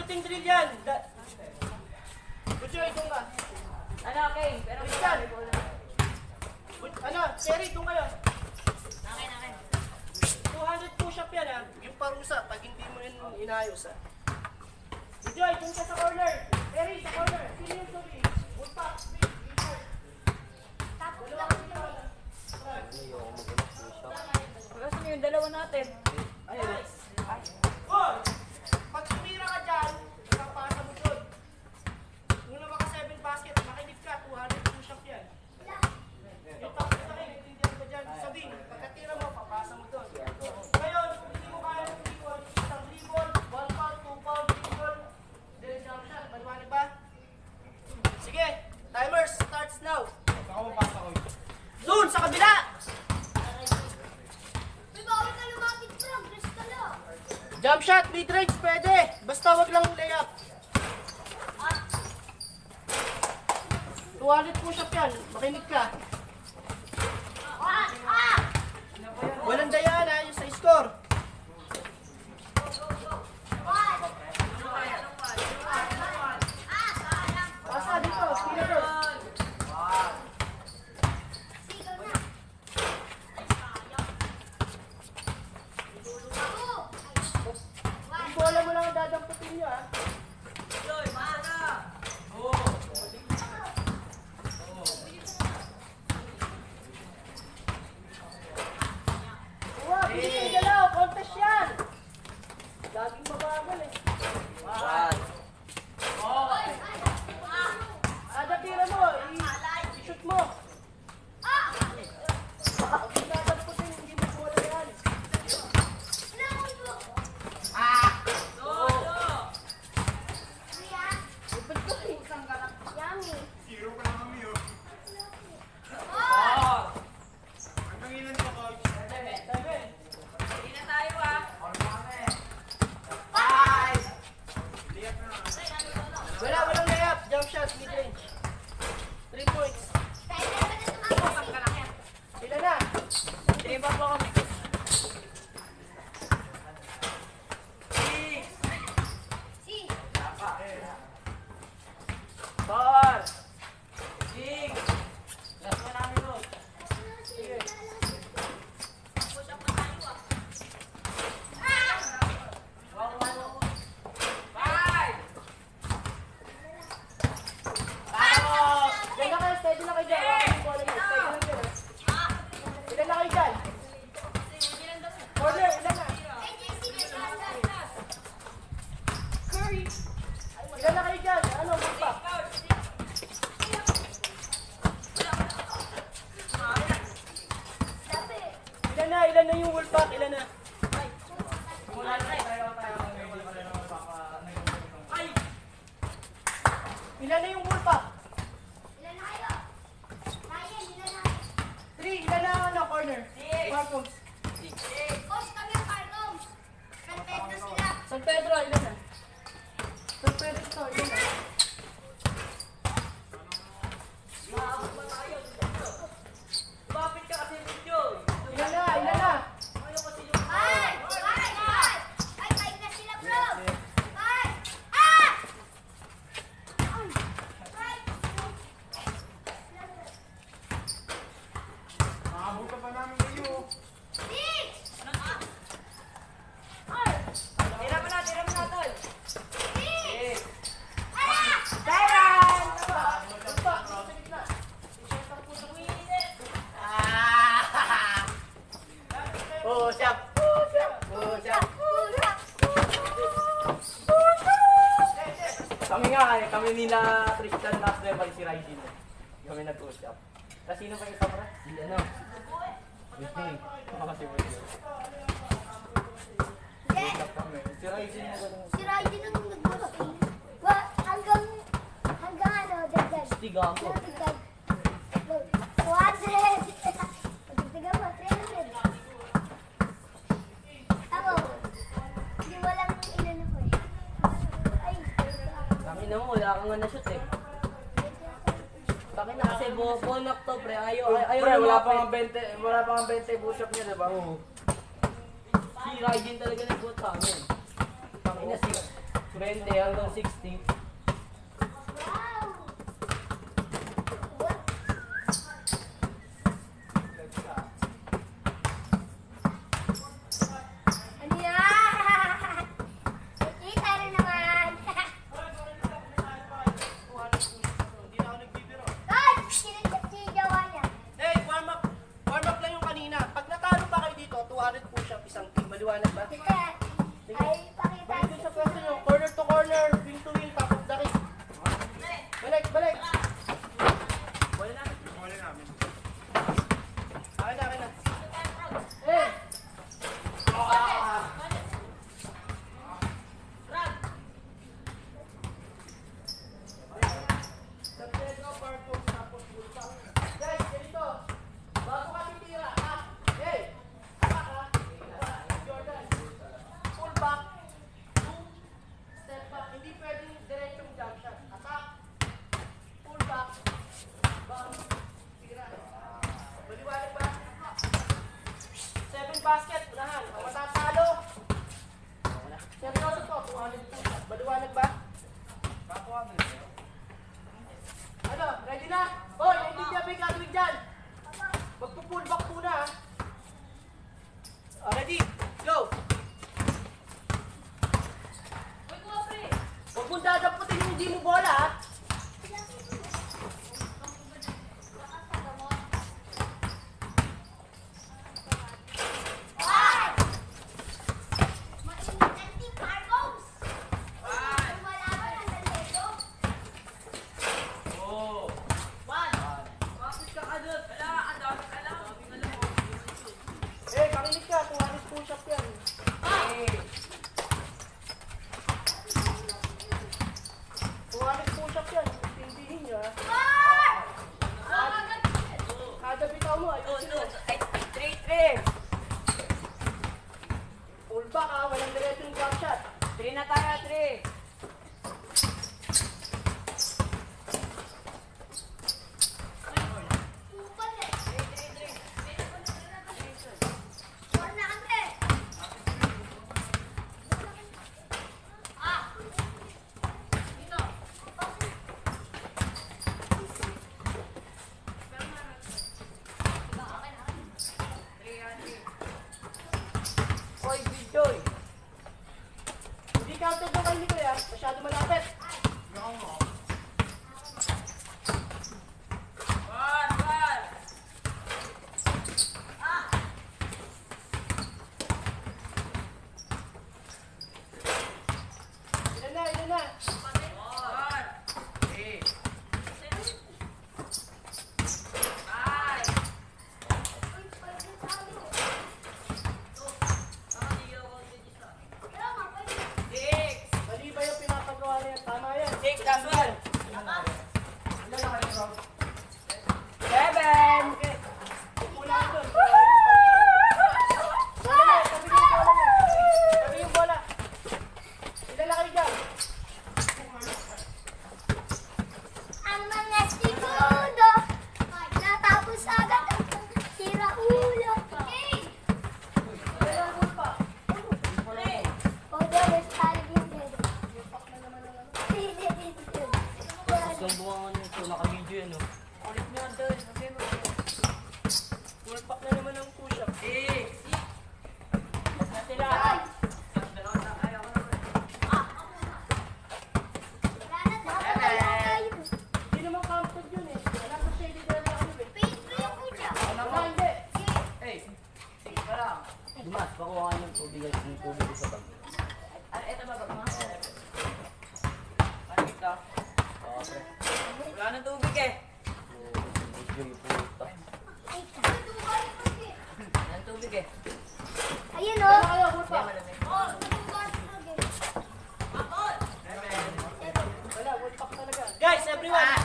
shooting drill yan. Butchoy, doon ka. Ano, okay. Pero Christian. Ano, Terry, doon kayo. Akin, akin. 200 push-up yan ha. Yung parusa, pag hindi mo yun inayos ha. Butchoy, doon ka sa corner. Terry, sa corner. Sino yung sorry? Bullpack. Kasi yung dalawa natin. Ayun. Oh! Pag sumira ka dyan, kapasa mo doon. Nung naman ka 7 basket, makinig ka, 200 push-up yan. Yung tapos na kayo, tindihan ka dyan. Sabihin, pagkatira mo, papasa mo doon. Ngayon, kung hindi mo kaya ng dribble, isang dribble, 1 foul, 2 foul, dribble, then jump shot. Maliwanag ba? Sige, timer starts now. Saka mo pasta ko. Doon, sa kabila! Jump shot, mid-range, pwede. Basta wag lang layup. 200 push-up yan. Makinig ka. Walang dayaan ha, yung sa score. Pasa dito, sila doon. Yung bola mo lang ang dadamputin nyo ha. Uwa, bilis galaw, contest yan. Laging mabagal eh. Ada tira mo, i-shoot mo. Dadamputin, hindi mo bola yan. Zero pa lang kami oh. Hanggang ilan to, coach? Hindi na tayo ah. Walang layup, jump shot, mid-range. 3 points. Ilan na? Tiniba po kami. Bar! Sing! Last one namin doon. Sige. Five! Diyan na kayo, steady na kayo dyan. Wala kang bola niyo. Steady lang dyan. Ilan na kayo dyan? Corner, ilan na? Ilan na kayo dyan? Ano, magpa? Ilan na yung Wolfpack? Ilan na? Ilan na yung Wolfpack? 3, ilan na ano, corner? Marcos. San Pedro, ilan na? San Pedro to, ilan na? Bakit ka kasi video? Ilan na? Ilan na? Nakabuta pa namin kayo. Tira mo na, tol. Push-up! Push-up! Kami nga, kami nila Tristan last level si Raijin. Kami nag-push up. Tapos sino pa yung isa pa? Si ano? Whitney. Baka si Whitney. Push up kami. Si Raijin mo ganun. Stiga ako. Kami na mo, wala kang nga na-shoot eh. Bakit na kasi bunak to pre, ayaw Pre, wala pa lumapit. nga 20 push-up niya, diba? Oo. Si Raijin talaga nag-vote sa amin. Bakit na si 20 hanggang 60. Ano yan? Kita rin naman. Hindi na ako nagbibiro. Guys, sinidyawa niya. Hey, warm up. Warm up lang yung kanina. Pag natalo pa kayo dito, 200 push-up isang team. Maliwanag ba? Ay, pakita. Balik dun sa pwesto nyo. Corner to corner, wing to wing, top of the ring. Balik, balik. Wala namin. Akin na, akin na. Hey! San Pedro, Parkos, tapos Bulldog. Guys, ganito. Bago ka titira, ha? Hey! Back, ha? Jordan. Pull back. 2. Step back. Hindi pwedeng diretsong jump shot. Attack. Pull back. Bounce. Tira. Maliwanag ba? 7 basket. Unahan. Ang matatalo. Seryoso to. 200 push-up. Maliwanag ba? Ano? Ready na? Hoy, hindi niya may gagawin dyan. Magpo-pull back muna, ha? Ready? Go! Huwag mong dadamputin yung hindi mo bola, ha? Eh, makinig ka. 200 push-up yan. Push-up yan. Tindihin nyo, ha? Kada bitaw mo, ayusin mo. Pull back, ha? Walang diretsong jump shot. 3 na tayo, 3. Hoy, Big Joy. Hindi counted yung kayo ni Kuya. Masyado malapit. Ilan na, ilan na. Mali ba yung pinapagawa na yan? Tama yan. 6, last one. Ilan na kayo, bro? 7. Okay. Pula ka doon. Bola na, tabi yung bola niya. Tabi yung bola. Ilan na kayo dyan? Ang mga segundo, natapos agad ang sira ulo. Ilan ang pa? O, there is tagging din. Sumbungan nyo ito. Naka-video yan, no? Ulit mo yan doon. Sabi mo. Full pack na naman ang push-up. Basta na sila. Dalawa na kaya ko naman. Wala na, wala tayo. Hindi naman counted yun eh. Wala pa siya hindi na ano eh. Painful yung pucha. Wala, hindi. Hey, 6 pa lang. Dimas, pakuha ka ng tubig at yung tubig sa bag. Ito ba ba? Ano ito? Okay. Wala nang tubig eh. Video yung puta. Ay, tutukan ko eh. Wala nang tubig eh. Ayun Wala o. kayo, full Hindi, pack. malamig. Oh, tutukan ko eh. Wala, full pack talaga. Guys, everyone!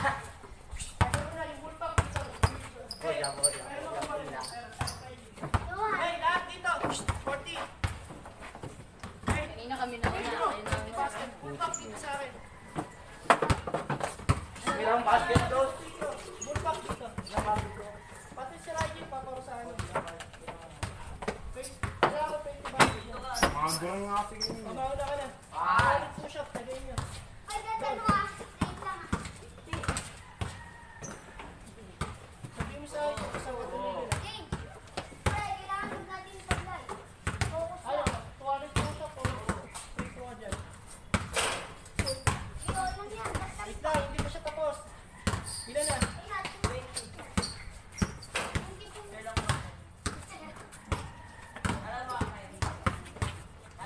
Everyone na, yung full pack dito. Hoy, ako. Hey, lahat dito. 40. Kanina kami na Basket, full pack dito sa akin. Mayroong basket doon. Full pack dito. Pati si Raji, paparusahan mo. Wala ako 20 basket. Mga durang nga kasi. Pamauna ka na. Ah! Push push-up, tagay nyo. Ay, ganda mo ah. Wait lang ah. Sabi mo sa akin, isang tuloy ka na. Jane, pre, kailangan huwag natin ipag-live. Focus Ayaw, lang. 200 push-up o free throw ka dyan. Ikaw lang yan. Basta Wait lang, hindi pa siya tapos. Ilan na? ay natin. Hindi po.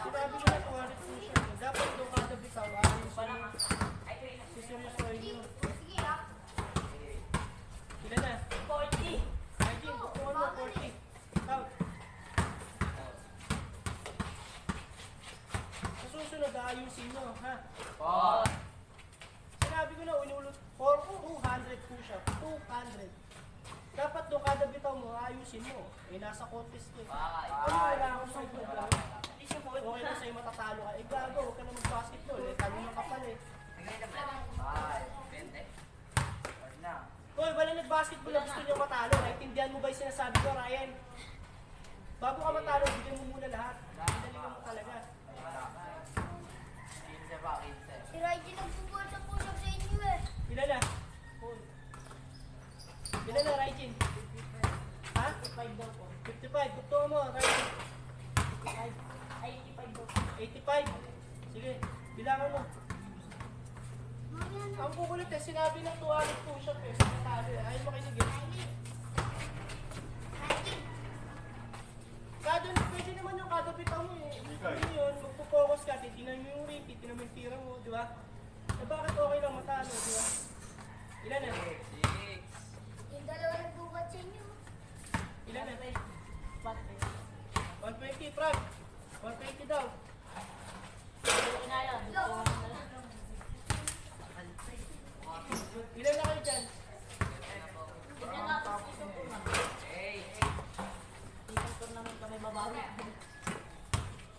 Sinabi ko na 200 push-up. Dapat doon kada bitaw, ayos mo. Siseryosohin nyo. Sige ah. Ilan na? 40. Hygiene, bukuhan mo, 40. Count. Sa susunod, ayusin nyo, ha? Sinabi ko na, unulot 200 push-up. 200. Dapat doon kada bitaw mo, ayusin mo. Eh, nasa contest ko. Ano wala akong sugod lang. Okay na sa'yo matatalo ka. Eh, gago, huwag ka na mag-basketball. Eh, talino ka pala eh. Hoy, wala nag-basketball na gusto niyo matalo. Naintindihan mo ba yung sinasabi ko, Ryan? Bago ka matalo, bigyan mo muna lahat. Dali mo talaga. Si Raiji nagpupul sa push-up sa inyo eh. Ilan na? Ilan na, Raijin? Ha? 55 daw po. 55. Gusto mo, Raijin. 85. Sige, bilangan mo. Ang kukulit eh, sinabi ng 200 push-up eh. Sa matalo eh. Ayaw makinig eh. Kada, pwede naman yung kada bitaw mo eh. Ano yun, magpo-focus ka, titignan mo yung ring, titignan mo yung tira mo, di ba? Eh bakit okay lang matalo, di ba? Ilan na? Yung dalawa nagbubuhat sa inyo. Ilan na? 120, Frank. 120 daw. Ilan na kayo dyan?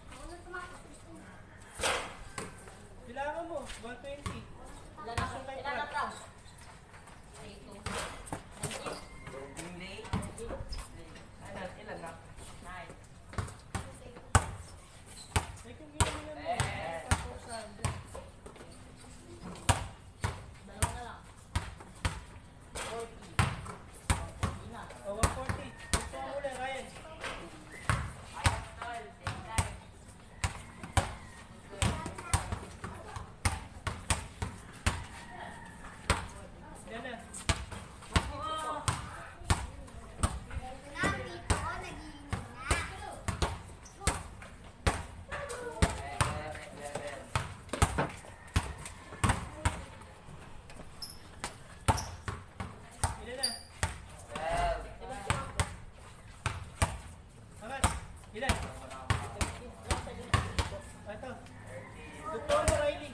Ako na tumakas. Bilangan mo, 120. Asan kayo, Frank? Eh, kung ginamit mo, tapusan. O, 140. Gusto mo ulit, Ryan. Ilan na? Namin ako nag-iingat na. Ilan na? Angat. Ilan? Ito. Doktor mo, Riley.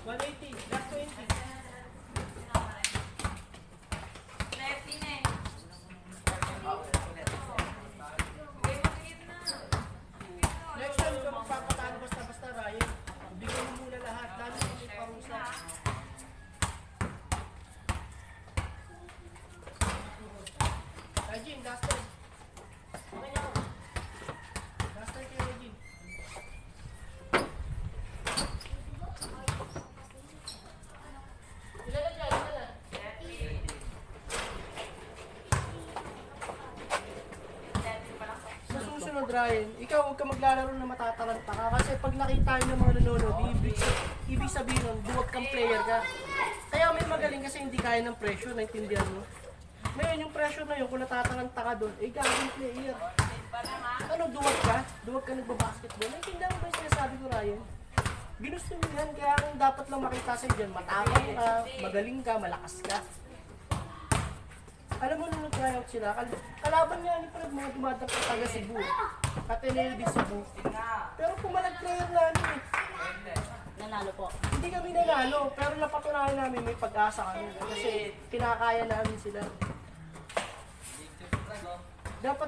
180. Last 20. Next time, kung magpapatalo basta-basta, Ryan, bigyan mo muna lahat. Lalo kung may parusa. Regine, last time. Last time kay Regine. Ilan na dyan? Ilan na? Sa susunod, Ryan, ikaw huwag ka maglalaro na matatalanta ka kasi pag nakita nyo ng mga nanonood, ibig sabihin nun, duwag kang player ka. Kaya may magaling kasi hindi kaya ng pressure, naintindihan mo? Ngayon, yung pressure na yun, kung natatalanta ka doon, eh gagawin player. Ano, duwag ka? Duwag ka nagbabasketball? Naintindihan mo ba yung sinasabi ko, Ryan? Ginusto mo yan, kaya ang dapat lang makita sa'yo dyan, matapang ka, magaling ka, malakas ka. Alam mo, nung nag-tryout sila, kalaban niya ni Fred, mga dumadang ka taga Cebu. Katinel di Cebu. Pero pumalag player namin eh. Nanalo po. Hindi kami nanalo, pero napatunayan namin may pag-asa kami. Kasi kinakaya namin sila.